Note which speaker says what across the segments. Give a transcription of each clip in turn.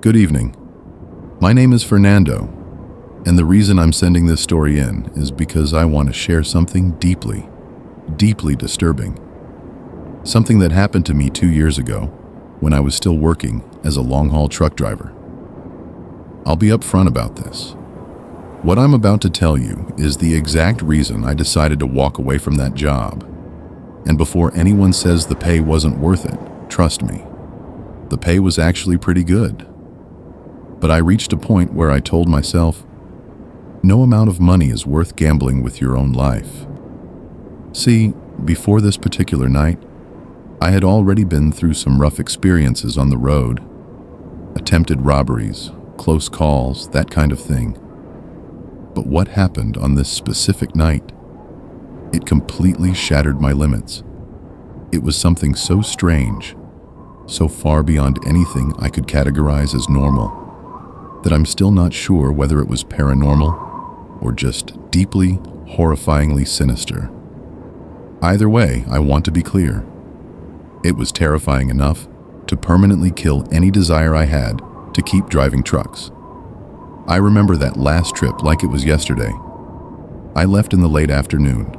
Speaker 1: Good evening. My name is Fernando, and the reason I'm sending this story in is because I want to share something deeply disturbing. Something that happened to me 2 years ago when I was still working as a long-haul truck driver. I'll be upfront about this. What I'm about to tell you is the exact reason I decided to walk away from that job. And before anyone says the pay wasn't worth it, trust me, the pay was actually pretty good. But I reached a point where I told myself, no amount of money is worth gambling with your own life. See, before this particular night, I had already been through some rough experiences on the road. Attempted robberies, close calls, that kind of thing. But what happened on this specific night? It completely shattered my limits. It was something so strange, so far beyond anything I could categorize as normal, that I'm still not sure whether it was paranormal or just deeply, horrifyingly sinister. Either way, I want to be clear. It was terrifying enough to permanently kill any desire I had to keep driving trucks. I remember that last trip like it was yesterday. I left in the late afternoon,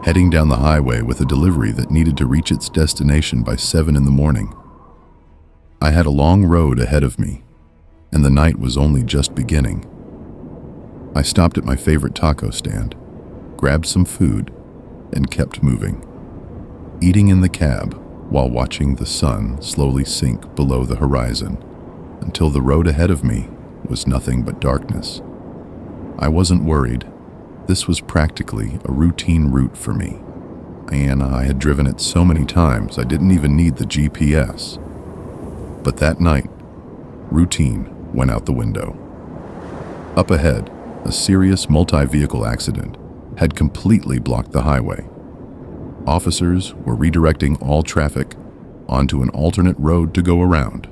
Speaker 1: heading down the highway with a delivery that needed to reach its destination by 7 in the morning. I had a long road ahead of me, and the night was only just beginning. I stopped at my favorite taco stand, grabbed some food, and kept moving, eating in the cab while watching the sun slowly sink below the horizon until the road ahead of me was nothing but darkness. I wasn't worried. This was practically a routine route for me, and I had driven it so many times I didn't even need the GPS. But that night, routine went out the window. Up ahead, a serious multi-vehicle accident had completely blocked the highway. Officers were redirecting all traffic onto an alternate road to go around,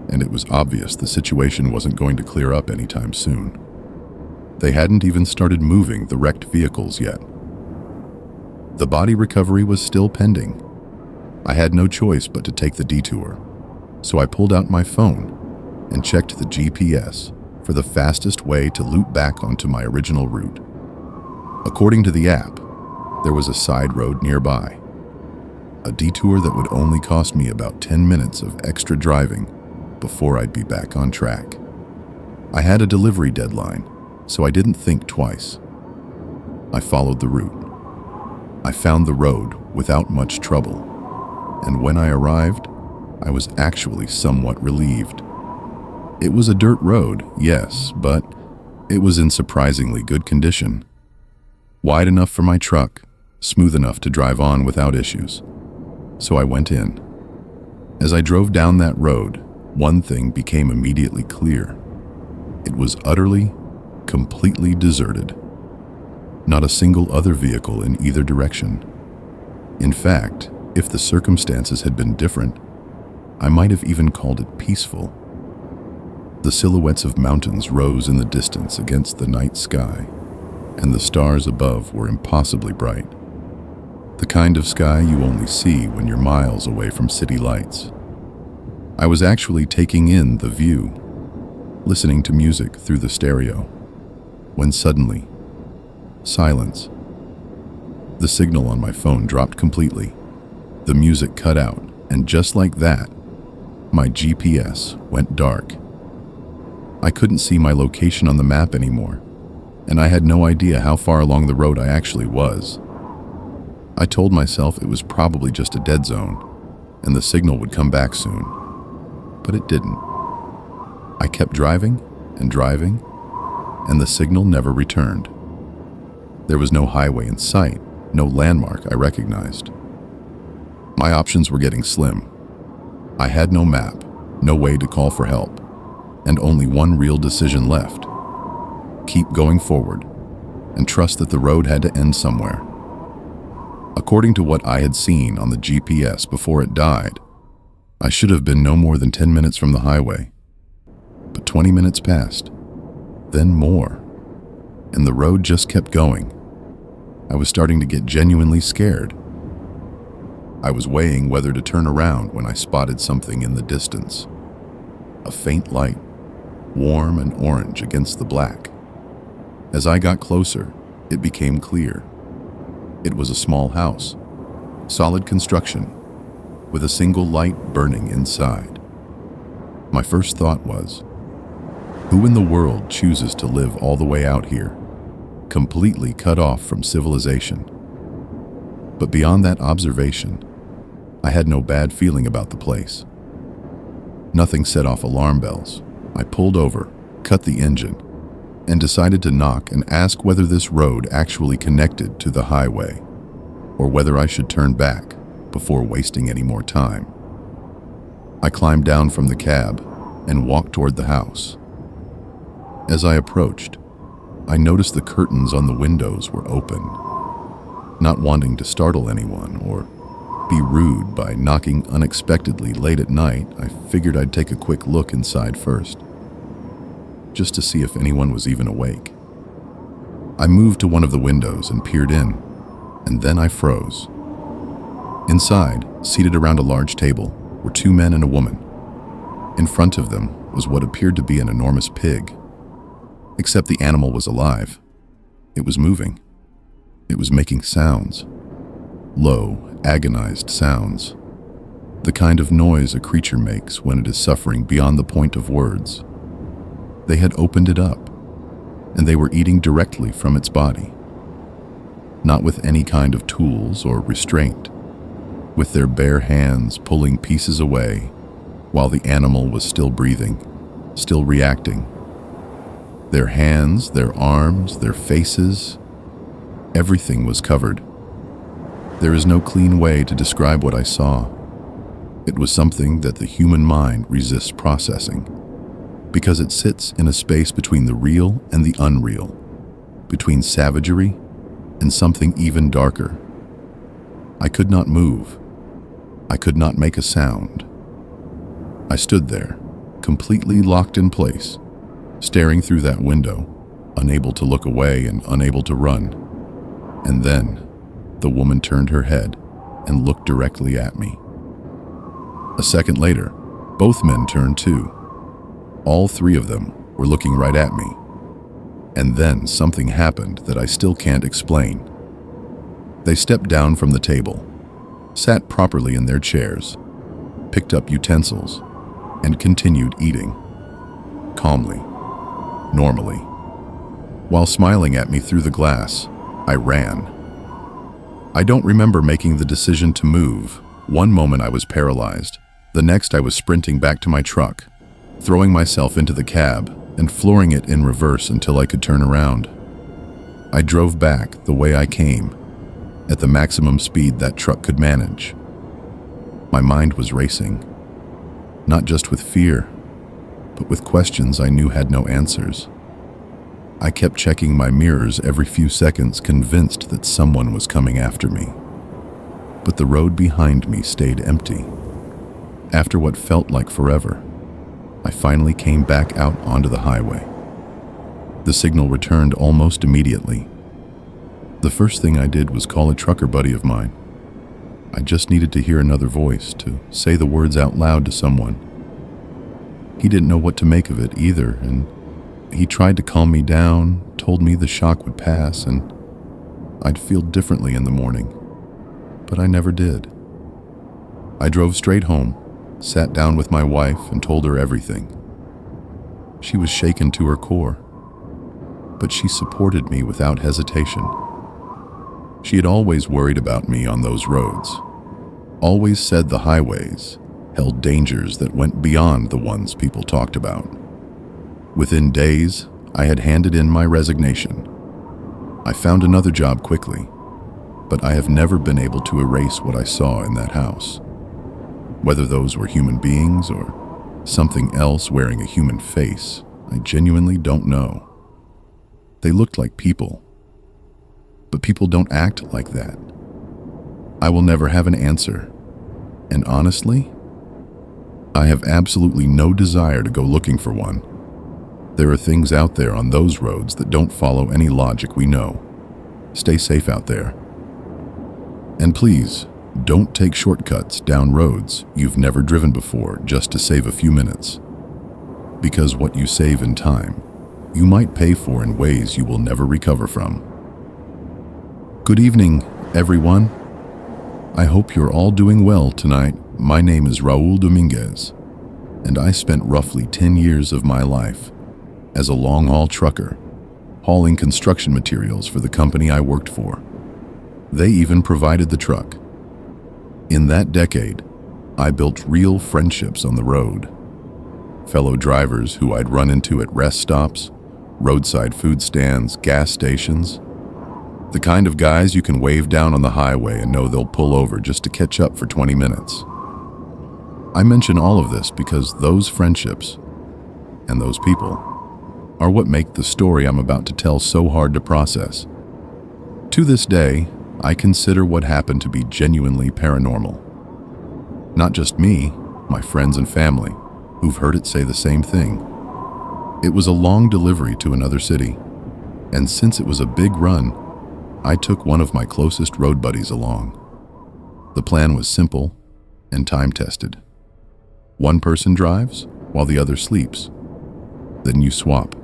Speaker 1: and it was obvious the situation wasn't going to clear up anytime soon. They hadn't even started moving the wrecked vehicles yet. The body recovery was still pending. I had no choice but to take the detour, so I pulled out my phone and checked the GPS for the fastest way to loop back onto my original route. According to the app, there was a side road nearby, a detour that would only cost me about 10 minutes of extra driving before I'd be back on track. I had a delivery deadline, so I didn't think twice. I followed the route. I found the road without much trouble, and when I arrived, I was actually somewhat relieved. It was a dirt road, yes, but it was in surprisingly good condition. Wide enough for my truck, smooth enough to drive on without issues. So I went in. As I drove down that road, one thing became immediately clear. It was utterly, completely deserted. Not a single other vehicle in either direction. In fact, if the circumstances had been different, I might have even called it peaceful. The silhouettes of mountains rose in the distance against the night sky, and the stars above were impossibly bright. The kind of sky you only see when you're miles away from city lights. I was actually taking in the view, listening to music through the stereo, when suddenly, silence. The signal on my phone dropped completely. The music cut out, and just like that, my GPS went dark. I couldn't see my location on the map anymore, and I had no idea how far along the road I actually was. I told myself it was probably just a dead zone, and the signal would come back soon. But it didn't. I kept driving, and the signal never returned. There was no highway in sight, no landmark I recognized. My options were getting slim. I had no map, no way to call for help, and only one real decision left. Keep going forward, and trust that the road had to end somewhere. According to what I had seen on the GPS before it died, I should have been no more than 10 minutes from the highway. But 20 minutes passed, then more, and the road just kept going. I was starting to get genuinely scared. I was weighing whether to turn around when I spotted something in the distance. A faint light warm and orange against the black. As I got closer, it became clear. It was a small house, solid construction, with a single light burning inside. My first thought was, who in the world chooses to live all the way out here, completely cut off from civilization? But beyond that observation, I had no bad feeling about the place. Nothing set off alarm bells. I pulled over, cut the engine, and decided to knock and ask whether this road actually connected to the highway, or whether I should turn back before wasting any more time. I climbed down from the cab and walked toward the house. As I approached, I noticed the curtains on the windows were open. Not wanting to startle anyone or be rude by knocking unexpectedly late at night, I figured I'd take a quick look inside first, just to see if anyone was even awake. I moved to one of the windows and peered in, and then I froze. Inside, seated around a large table, were two men and a woman. In front of them was what appeared to be an enormous pig. Except the animal was alive. It was moving. It was making sounds. Low, agonized sounds. The kind of noise a creature makes when it is suffering beyond the point of words. They had opened it up, and they were eating directly from its body. Not with any kind of tools or restraint, with their bare hands pulling pieces away while the animal was still breathing, still reacting. Their hands, their arms, their faces, everything was covered. There is no clean way to describe what I saw. It was something that the human mind resists processing, because it sits in a space between the real and the unreal, between savagery and something even darker. I could not move. I could not make a sound. I stood there, completely locked in place, staring through that window, unable to look away and unable to run. And then, the woman turned her head and looked directly at me. A second later, both men turned too. All three of them were looking right at me. And then something happened that I still can't explain. They stepped down from the table, sat properly in their chairs, picked up utensils, and continued eating. Calmly, normally. While smiling at me through the glass, I ran. I don't remember making the decision to move. One moment I was paralyzed. The next I was sprinting back to my truck, throwing myself into the cab and flooring it in reverse until I could turn around. I drove back the way I came, at the maximum speed that truck could manage. My mind was racing, not just with fear, but with questions I knew had no answers. I kept checking my mirrors every few seconds, convinced that someone was coming after me. But the road behind me stayed empty. After what felt like forever, I finally came back out onto the highway. The signal returned almost immediately. The first thing I did was call a trucker buddy of mine. I just needed to hear another voice, to say the words out loud to someone. He didn't know what to make of it either, and he tried to calm me down, told me the shock would pass and I'd feel differently in the morning. But I never did. I drove straight home, sat down with my wife and told her everything. She was shaken to her core, but she supported me without hesitation. She had always worried about me on those roads, always said the highways held dangers that went beyond the ones people talked about. Within days, I had handed in my resignation. I found another job quickly, but I have never been able to erase what I saw in that house. Whether those were human beings or something else wearing a human face, I genuinely don't know. They looked like people, but people don't act like that. I will never have an answer, and honestly, I have absolutely no desire to go looking for one. There are things out there on those roads that don't follow any logic we know. Stay safe out there. And please, don't take shortcuts down roads you've never driven before just to save a few minutes. Because what you save in time, you might pay for in ways you will never recover from. Good evening, everyone. I hope you're all doing well tonight. My name is Raúl Dominguez, and I spent roughly 10 years of my life as a long-haul trucker, hauling construction materials for the company I worked for. They even provided the truck. In that decade, I built real friendships on the road. Fellow drivers who I'd run into at rest stops, roadside food stands, gas stations. The kind of guys you can wave down on the highway and know they'll pull over just to catch up for 20 minutes. I mention all of this because those friendships and those people are what make the story I'm about to tell so hard to process. To this day, I consider what happened to be genuinely paranormal. Not just me, my friends and family, who've heard it say the same thing. It was a long delivery to another city, and since it was a big run, I took one of my closest road buddies along. The plan was simple and time-tested. One person drives while the other sleeps. Then you swap.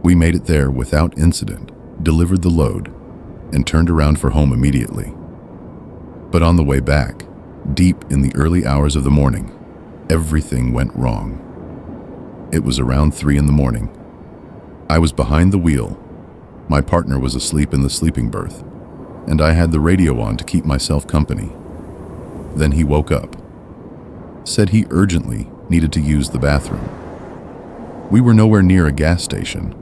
Speaker 1: We made it there without incident, delivered the load, and turned around for home immediately. But on the way back, deep in the early hours of the morning, everything went wrong. It was around 3 a.m. I was behind the wheel. My partner was asleep in the sleeping berth, and I had the radio on to keep myself company. Then he woke up, said he urgently needed to use the bathroom. We were nowhere near a gas station.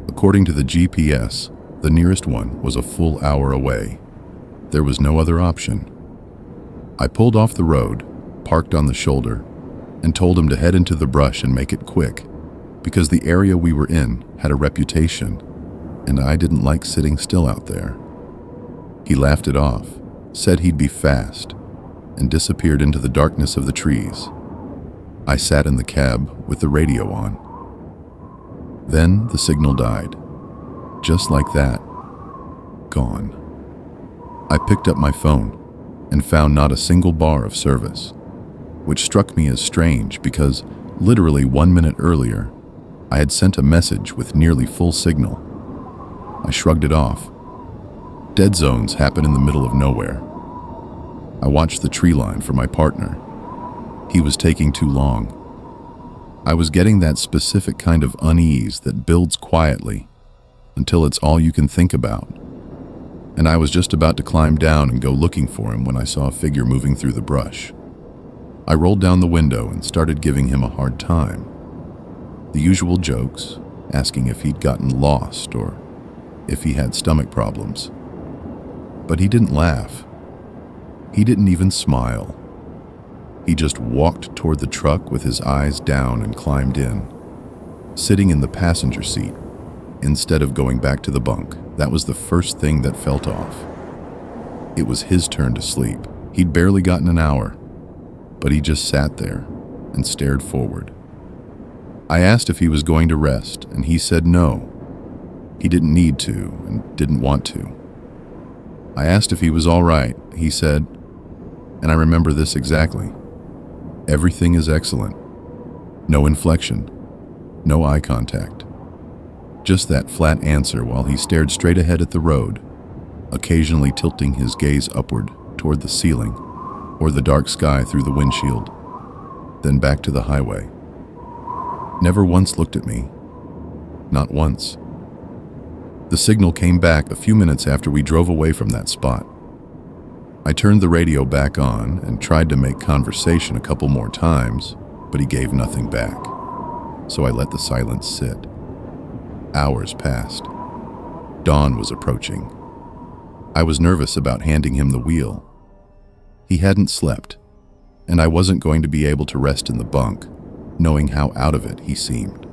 Speaker 1: According to the GPS, the nearest one was a full hour away. There was no other option. I pulled off the road, parked on the shoulder, and told him to head into the brush and make it quick, because the area we were in had a reputation, and I didn't like sitting still out there. He laughed it off, said he'd be fast, and disappeared into the darkness of the trees. I sat in the cab with the radio on. Then the signal died. Just like that. Gone. I picked up my phone and found not a single bar of service, which struck me as strange because literally 1 minute earlier, I had sent a message with nearly full signal. I shrugged it off. Dead zones happen in the middle of nowhere. I watched the tree line for my partner. He was taking too long. I was getting that specific kind of unease that builds quietly until it's all you can think about. And I was just about to climb down and go looking for him when I saw a figure moving through the brush. I rolled down the window and started giving him a hard time. The usual jokes, asking if he'd gotten lost or if he had stomach problems. But he didn't laugh. He didn't even smile. He just walked toward the truck with his eyes down and climbed in, sitting in the passenger seat instead of going back to the bunk. That was the first thing that felt off. It was his turn to sleep. He'd barely gotten an hour, but he just sat there and stared forward. I asked if he was going to rest, and he said no. He didn't need to and didn't want to. I asked if he was all right. He said, and I remember this exactly, "Everything is excellent." No inflection, no eye contact. Just that flat answer while he stared straight ahead at the road, occasionally tilting his gaze upward toward the ceiling or the dark sky through the windshield, then back to the highway. Never once looked at me. Not once. The signal came back a few minutes after we drove away from that spot. I turned the radio back on and tried to make conversation a couple more times, but he gave nothing back. So I let the silence sit. Hours passed. Dawn was approaching. I was nervous about handing him the wheel. He hadn't slept, and I wasn't going to be able to rest in the bunk, knowing how out of it he seemed.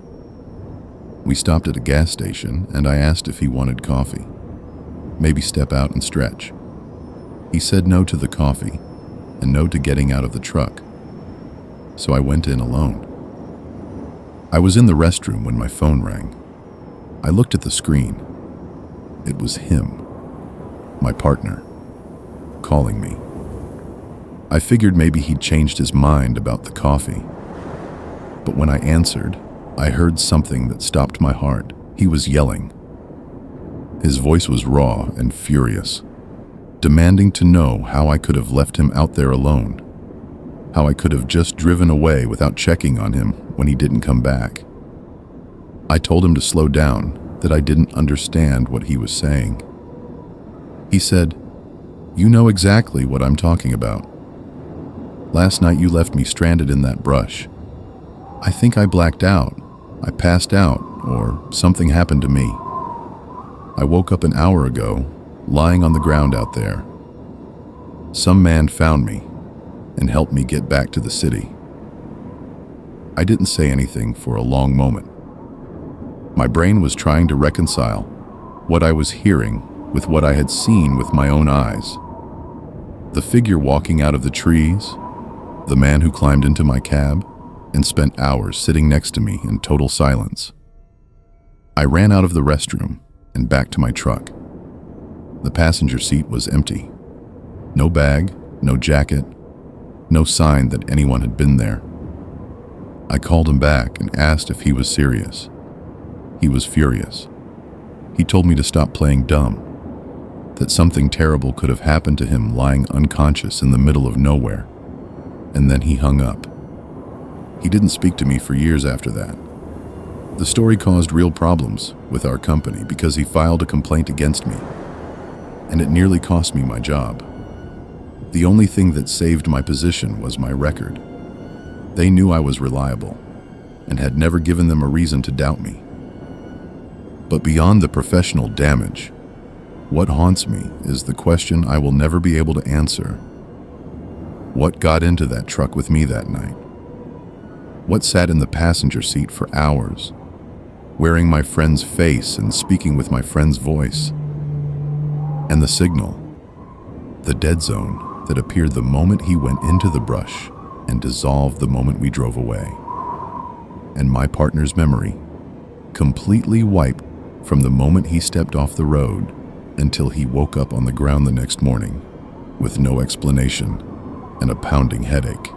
Speaker 1: We stopped at a gas station, and I asked if he wanted coffee. Maybe step out and stretch. He said no to the coffee, and no to getting out of the truck. So I went in alone. I was in the restroom when my phone rang. I looked at the screen. It was him, my partner, calling me. I figured maybe he'd changed his mind about the coffee. But when I answered, I heard something that stopped my heart. He was yelling. His voice was raw and furious, demanding to know how I could have left him out there alone, how I could have just driven away without checking on him when he didn't come back. I told him to slow down, that I didn't understand what he was saying. He said, "You know exactly what I'm talking about. Last night you left me stranded in that brush. I think I blacked out, I passed out, or something happened to me. I woke up an hour ago, lying on the ground out there. Some man found me and helped me get back to the city." I didn't say anything for a long moment. My brain was trying to reconcile what I was hearing with what I had seen with my own eyes. The figure walking out of the trees, the man who climbed into my cab and spent hours sitting next to me in total silence. I ran out of the restroom and back to my truck. The passenger seat was empty. No bag, no jacket, no sign that anyone had been there. I called him back and asked if he was serious. He was furious. He told me to stop playing dumb, that something terrible could have happened to him lying unconscious in the middle of nowhere, and then he hung up. He didn't speak to me for years after that. The story caused real problems with our company because he filed a complaint against me, and it nearly cost me my job. The only thing that saved my position was my record. They knew I was reliable and had never given them a reason to doubt me. But beyond the professional damage, what haunts me is the question I will never be able to answer. What got into that truck with me that night? What sat in the passenger seat for hours, wearing my friend's face and speaking with my friend's voice? And the signal, the dead zone that appeared the moment he went into the brush and dissolved the moment we drove away. And my partner's memory, completely wiped from the moment he stepped off the road until he woke up on the ground the next morning with no explanation and a pounding headache.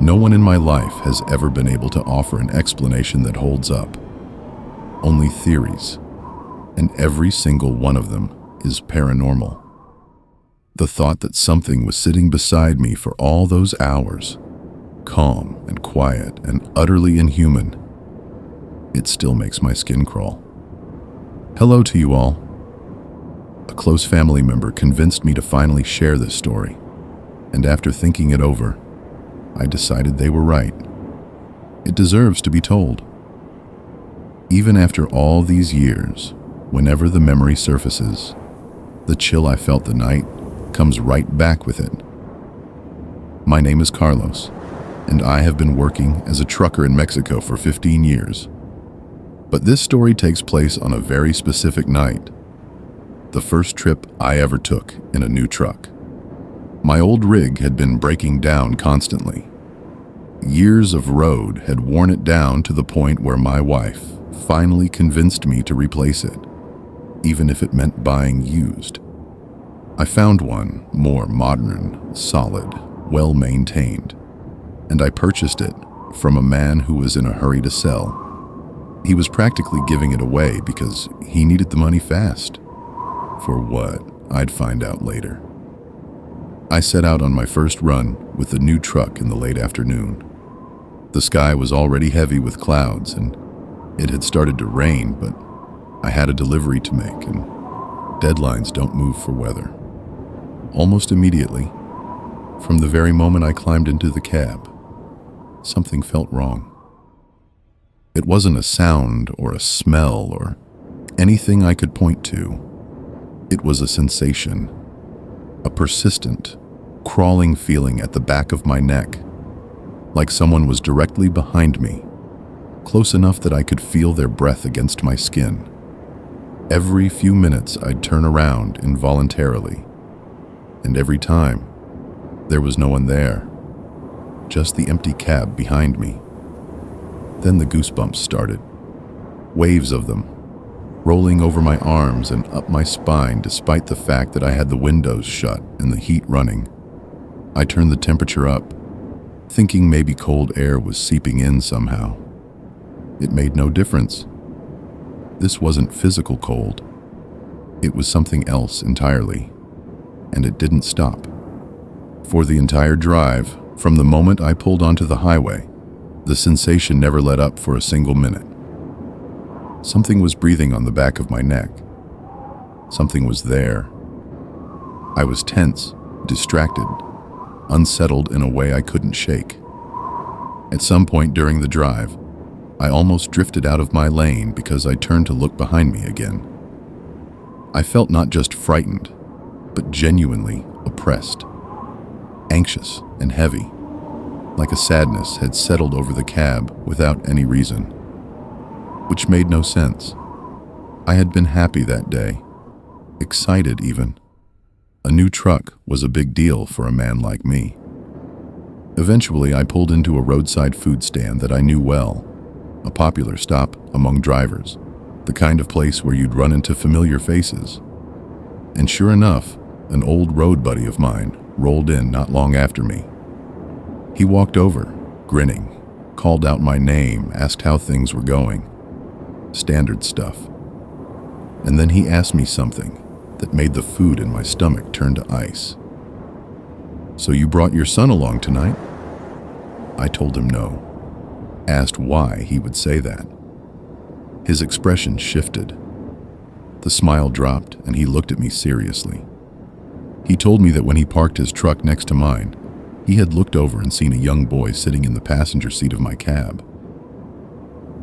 Speaker 1: No one in my life has ever been able to offer an explanation that holds up. Only theories, and every single one of them is paranormal. The thought that something was sitting beside me for all those hours, calm and quiet and utterly inhuman, it still makes my skin crawl. Hello to you all. A close family member convinced me to finally share this story, and after thinking it over, I decided they were right. It deserves to be told. Even after all these years, whenever the memory surfaces, the chill I felt the night comes right back with it. My name is Carlos, and I have been working as a trucker in Mexico for 15 years. But this story takes place on a very specific night, the first trip I ever took in a new truck. My old rig had been breaking down constantly. Years of road had worn it down to the point where my wife finally convinced me to replace it, even if it meant buying used. I found one more modern, solid, well-maintained, and I purchased it from a man who was in a hurry to sell. He was practically giving it away because he needed the money fast. For what, I'd find out later. I set out on my first run with the new truck in the late afternoon. The sky was already heavy with clouds, and it had started to rain, but I had a delivery to make, and deadlines don't move for weather. Almost immediately, from the very moment I climbed into the cab, something felt wrong. It wasn't a sound or a smell or anything I could point to. It was a sensation, a persistent, crawling feeling at the back of my neck, like someone was directly behind me, close enough that I could feel their breath against my skin. Every few minutes I'd turn around involuntarily, and every time, there was no one there, just the empty cab behind me. Then the goosebumps started, waves of them, rolling over my arms and up my spine despite the fact that I had the windows shut and the heat running. I turned the temperature up, thinking maybe cold air was seeping in somehow. It made no difference. This wasn't physical cold. It was something else entirely, and it didn't stop. For the entire drive, from the moment I pulled onto the highway, the sensation never let up for a single minute. Something was breathing on the back of my neck. Something was there. I was tense, distracted, unsettled in a way I couldn't shake. At some point during the drive, I almost drifted out of my lane because I turned to look behind me again. I felt not just frightened, but genuinely oppressed, anxious and heavy, like a sadness had settled over the cab without any reason, which made no sense. I had been happy that day, excited even. A new truck was a big deal for a man like me. Eventually, I pulled into a roadside food stand that I knew well, a popular stop among drivers, the kind of place where you'd run into familiar faces. And sure enough, an old road buddy of mine rolled in not long after me. He walked over, grinning, called out my name, asked how things were going. Standard stuff. And then he asked me something that made the food in my stomach turn to ice. "So you brought your son along tonight?" I told him no. Asked why he would say that. His expression shifted. The smile dropped and he looked at me seriously. He told me that when he parked his truck next to mine, he had looked over and seen a young boy sitting in the passenger seat of my cab.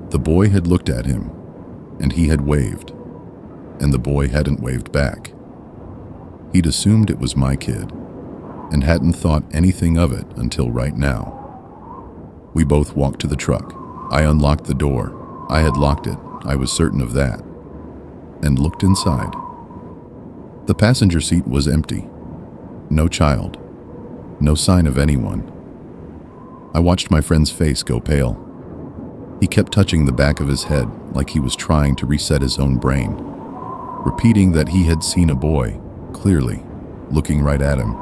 Speaker 1: The boy had looked at him, and he had waved, and the boy hadn't waved back. He'd assumed it was my kid, and hadn't thought anything of it until right now. We both walked to the truck. I unlocked the door. I had locked it, I was certain of that, and looked inside. The passenger seat was empty. No child. No sign of anyone. I watched my friend's face go pale. He kept touching the back of his head like he was trying to reset his own brain, repeating that he had seen a boy, clearly, looking right at him.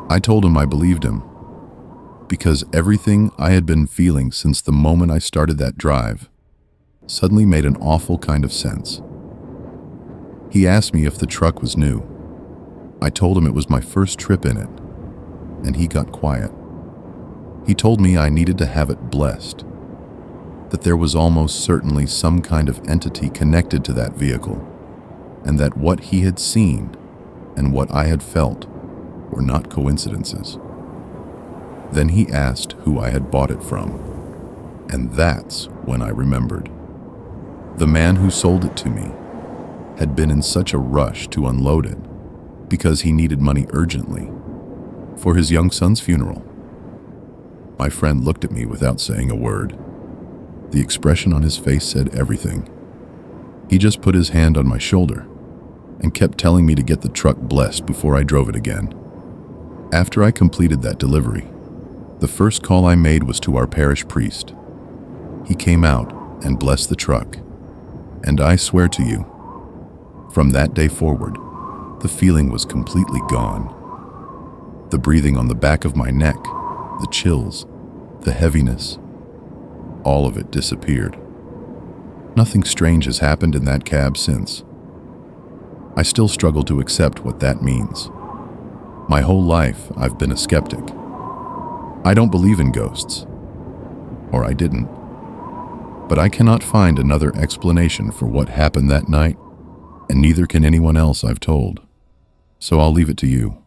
Speaker 1: I told him I believed him, because everything I had been feeling since the moment I started that drive suddenly made an awful kind of sense. He asked me if the truck was new. I told him it was my first trip in it, and he got quiet. He told me I needed to have it blessed, that there was almost certainly some kind of entity connected to that vehicle, and that what he had seen and what I had felt were not coincidences. Then he asked who I had bought it from, and that's when I remembered. The man who sold it to me had been in such a rush to unload it because he needed money urgently for his young son's funeral. My friend looked at me without saying a word. The expression on his face said everything. He just put his hand on my shoulder and kept telling me to get the truck blessed before I drove it again. After I completed that delivery, the first call I made was to our parish priest. He came out and blessed the truck, and I swear to you, from that day forward, the feeling was completely gone. The breathing on the back of my neck, the chills, the heaviness, all of it disappeared. Nothing strange has happened in that cab since. I still struggle to accept what that means. My whole life, I've been a skeptic. I don't believe in ghosts. Or I didn't. But I cannot find another explanation for what happened that night, and neither can anyone else I've told. So I'll leave it to you.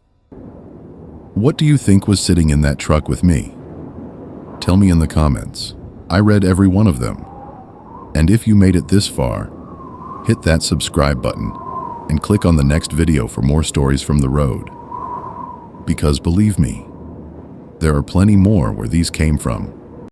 Speaker 1: What do you think was sitting in that truck with me? Tell me in the comments. I read every one of them. And if you made it this far, hit that subscribe button and click on the next video for more stories from the road. Because believe me, there are plenty more where these came from.